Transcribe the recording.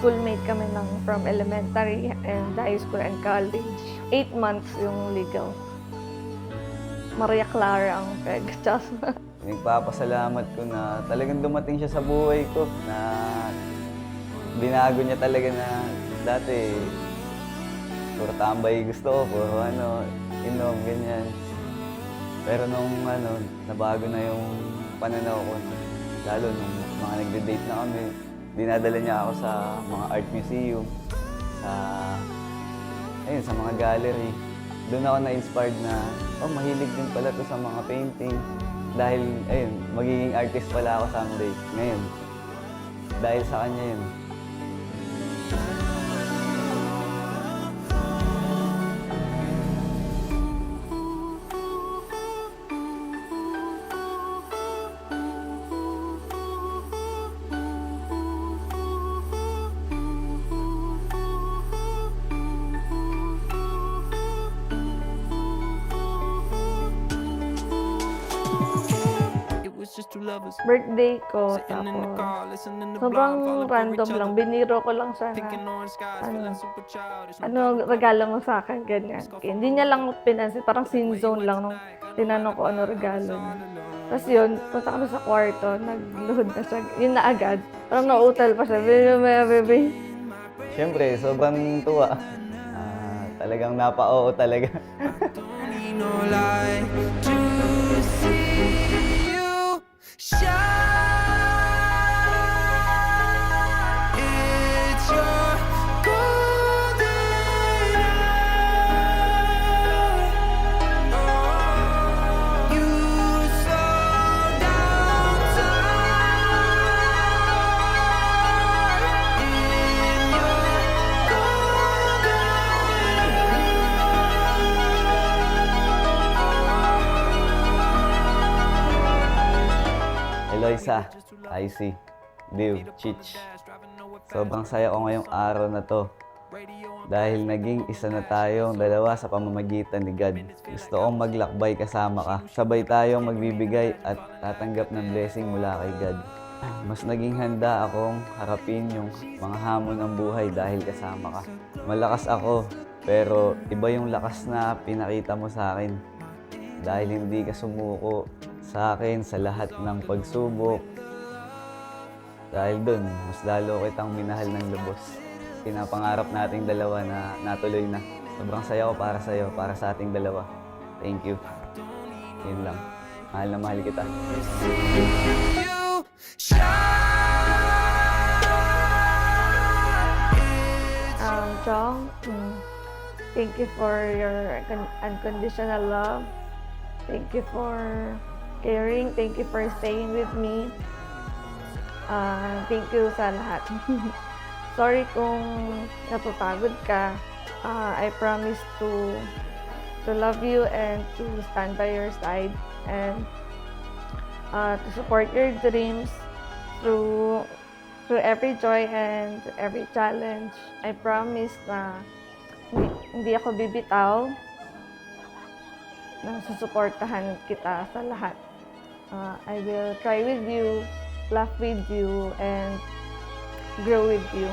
schoolmate kami from elementary and high school and college. 8 months yung legal. Maria Clara ang peg. Nagpapasalamat ko na talagang dumating siya sa buhay ko na binago niya talaga na dati puro tambay gusto ko, puro inom, ganyan. Pero nung nabago na yung pananaw ko, lalo nung mga nagde-date na kami, dinadala niya ako sa mga art museum, sa mga gallery. Doon ako na-inspired na, mahilig din pala to sa mga painting. Dahil, magiging artist pala ako someday. Ngayon, dahil sa kanya yun. Birthday ko, tapos sobrang random lang. Biniro ko lang siya na, regalo mo sa akin, ganyan. Hindi niya lang pinansin, parang sin zone lang nung tinanong ko ano regalo niya. Tapos yun, punta kami sa kwarto, nagluhod na siya. Yun na agad. Parang nauutal pa siya, baby. Siyempre, sobrang tuwa. Talagang napa-oo talaga. Eloisa, Icy, Div, Chich. Sobrang saya ko ngayong araw na to. Dahil naging isa na tayong dalawa sa pamamagitan ni God. Gusto kong maglakbay kasama ka. Sabay tayong magbibigay at tatanggap ng blessing mula kay God. Mas naging handa akong harapin yung mga hamon ng buhay dahil kasama ka. Malakas ako, pero iba yung lakas na pinakita mo sa akin. Dahil hindi ka sumuko sa akin sa lahat ng pagsubok. Dahil dun, mas lalo kitang minahal ng lubos. Pinapangarap nating dalawa na natuloy na. Sobrang saya ko para sa'yo, para sa ating dalawa. Thank you. Yun lang. Mahal na mahal kita. Chong, thank you for your unconditional love. Thank you for caring. Thank you for staying with me. Thank you sa lahat. Sorry kung napapagod ka. I promise to love you and to stand by your side and to support your dreams through every joy and every challenge. I promise na hindi ako bibitaw. Susuportahan kita sa lahat. I will cry with you, laugh with you, and grow with you.